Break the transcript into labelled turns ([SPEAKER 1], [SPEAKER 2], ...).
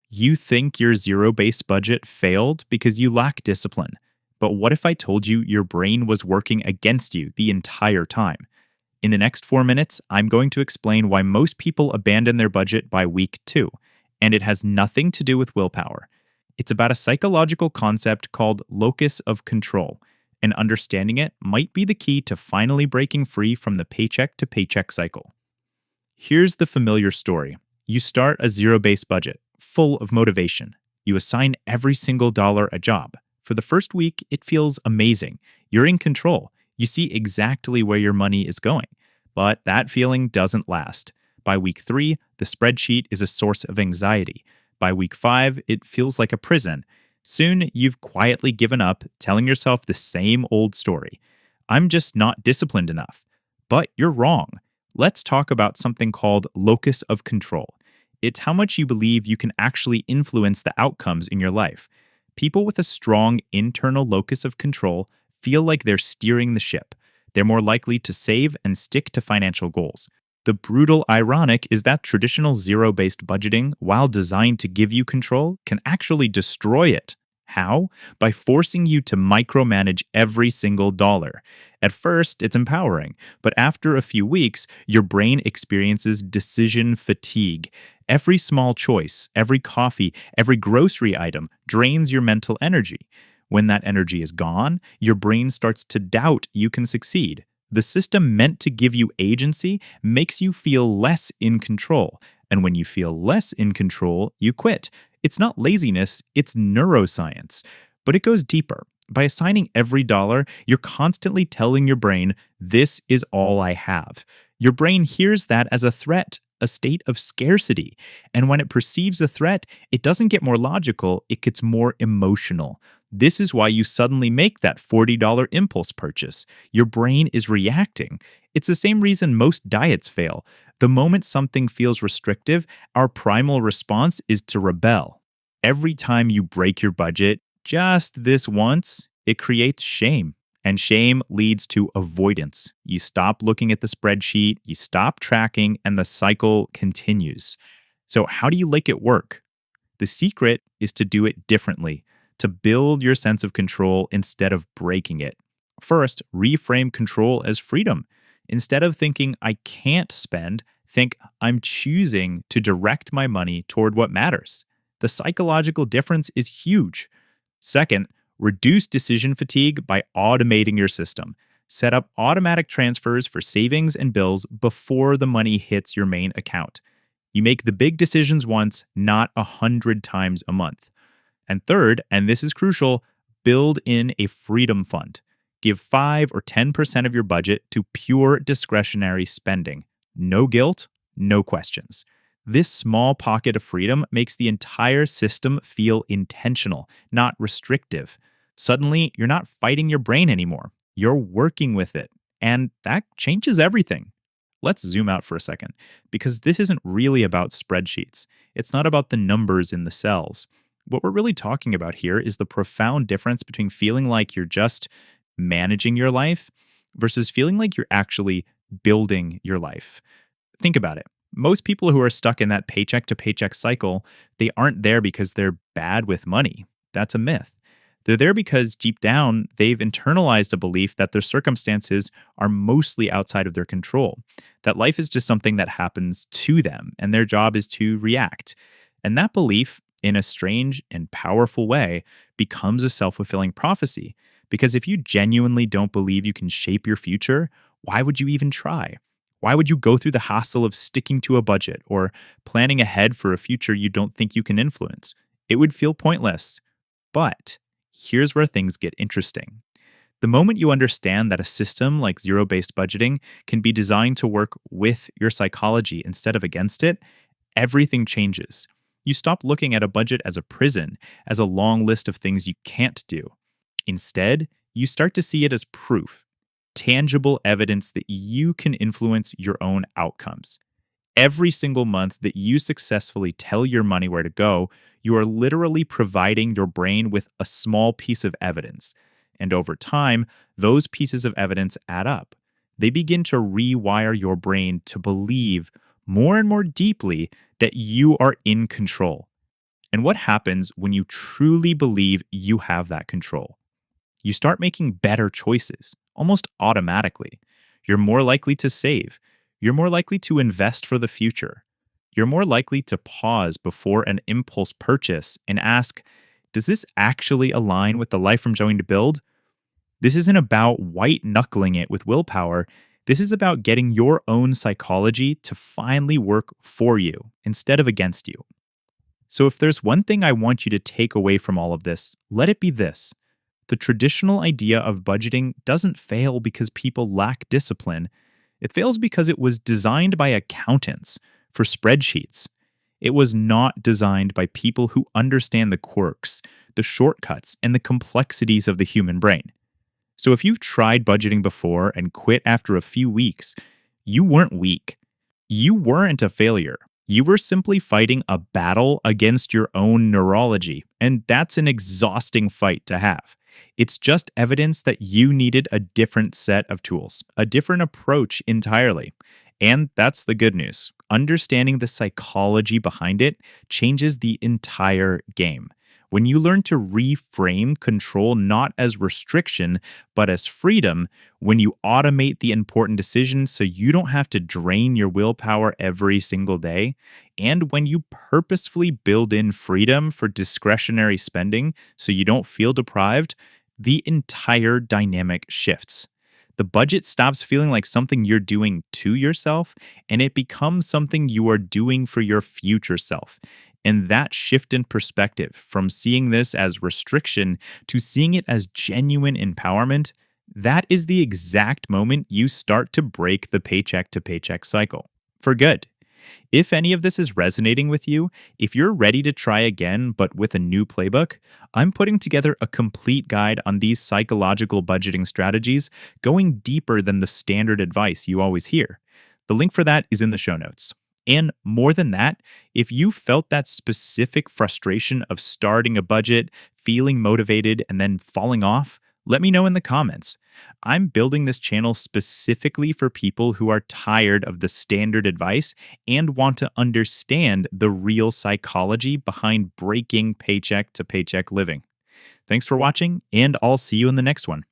[SPEAKER 1] You think your zero based budget failed because you lack discipline. But what if I told you your brain was working against you the entire time? In the next 4 minutes, I'm going to explain why most people abandon their budget by week 2. And it has nothing to do with willpower. It's about a psychological concept called locus of control. And understanding it might be the key to finally breaking free from the paycheck to paycheck cycle. Here's the familiar story. You start a zero based budget, full of motivation. You assign every single dollar a job. For the first week, it feels amazing. You're in control. You see exactly where your money is going. But that feeling doesn't last. By week 3, the spreadsheet is a source of anxiety. By week 5, it feels like a prison. Soon, you've quietly given up, telling yourself the same old story. I'm just not disciplined enough. But you're wrong. Let's talk about something called locus of control. It's how much you believe you can actually influence the outcomes in your life. People with a strong internal locus of control feel like they're steering the ship. They're more likely to save and stick to financial goals. The brutal ironic is that traditional zero-based budgeting, while designed to give you control, can actually destroy it. How? By forcing you to micromanage every single dollar. At first, it's empowering, but after a few weeks, your brain experiences decision fatigue. Every small choice, every coffee, every grocery item drains your mental energy. When that energy is gone, your brain starts to doubt you can succeed. The system meant to give you agency makes you feel less in control. And when you feel less in control, you quit. It's not laziness, it's neuroscience. But it goes deeper. By assigning every dollar, you're constantly telling your brain, this is all I have. Your brain hears that as a threat, a state of scarcity. And when it perceives a threat, it doesn't get more logical, it gets more emotional. This is why you suddenly make that $40 impulse purchase. Your brain is reacting. It's the same reason most diets fail. The moment something feels restrictive, our primal response is to rebel. Every time you break your budget, just this once, it creates shame. And shame leads to avoidance. You stop looking at the spreadsheet, you stop tracking, and the cycle continues. So, how do you make it work? The secret is to do it differently, to build your sense of control instead of breaking it. First, reframe control as freedom. Instead of thinking, I can't spend, think, I'm choosing to direct my money toward what matters. The psychological difference is huge. Second, reduce decision fatigue by automating your system. Set up automatic transfers for savings and bills before the money hits your main account. You make the big decisions once, not 100 times a month. And third, and this is crucial, build in a freedom fund. Give 5 or 10% of your budget to pure discretionary spending. No guilt, no questions. This small pocket of freedom makes the entire system feel intentional, not restrictive. Suddenly, you're not fighting your brain anymore. You're working with it. And that changes everything. Let's zoom out for a second, because this isn't really about spreadsheets. It's not about the numbers in the cells. What we're really talking about here is the profound difference between feeling like you're just managing your life versus feeling like you're actually building your life. Think about it. Most people who are stuck in that paycheck to paycheck cycle, they aren't there because they're bad with money. That's a myth. They're there because deep down, they've internalized a belief that their circumstances are mostly outside of their control, that life is just something that happens to them and their job is to react. And that belief, in a strange and powerful way, becomes a self-fulfilling prophecy. Because if you genuinely don't believe you can shape your future, why would you even try? Why would you go through the hassle of sticking to a budget or planning ahead for a future you don't think you can influence? It would feel pointless. But here's where things get interesting. The moment you understand that a system like zero-based budgeting can be designed to work with your psychology instead of against it, everything changes. You stop looking at a budget as a prison, as a long list of things you can't do. Instead, you start to see it as proof, tangible evidence that you can influence your own outcomes. Every single month that you successfully tell your money where to go, you are literally providing your brain with a small piece of evidence. And over time, those pieces of evidence add up. They begin to rewire your brain to believe more and more deeply that you are in control. And what happens when you truly believe you have that control? You start making better choices almost automatically. You're more likely to save. You're more likely to invest for the future. You're more likely to pause before an impulse purchase and ask, does this actually align with the life I'm going to build? This isn't about white knuckling it with willpower. This is about getting your own psychology to finally work for you instead of against you. So, if there's one thing I want you to take away from all of this, let it be this: the traditional idea of budgeting doesn't fail because people lack discipline. It fails because it was designed by accountants for spreadsheets. It was not designed by people who understand the quirks, the shortcuts, and the complexities of the human brain. So if you've tried budgeting before and quit after a few weeks, you weren't weak. You weren't a failure. You were simply fighting a battle against your own neurology, and that's an exhausting fight to have. It's just evidence that you needed a different set of tools, a different approach entirely. And that's the good news. Understanding the psychology behind it changes the entire game. When you learn to reframe control not as restriction, but as freedom, when you automate the important decisions so you don't have to drain your willpower every single day, and when you purposefully build in freedom for discretionary spending so you don't feel deprived, the entire dynamic shifts. The budget stops feeling like something you're doing to yourself, and it becomes something you are doing for your future self. And that shift in perspective from seeing this as restriction to seeing it as genuine empowerment, that is the exact moment you start to break the paycheck to paycheck cycle for good. If any of this is resonating with you, if you're ready to try again but with a new playbook, I'm putting together a complete guide on these psychological budgeting strategies, going deeper than the standard advice you always hear. The link for that is in the show notes. And more than that, if you felt that specific frustration of starting a budget, feeling motivated, and then falling off, let me know in the comments. I'm building this channel specifically for people who are tired of the standard advice and want to understand the real psychology behind breaking paycheck to paycheck living. Thanks for watching, and I'll see you in the next one.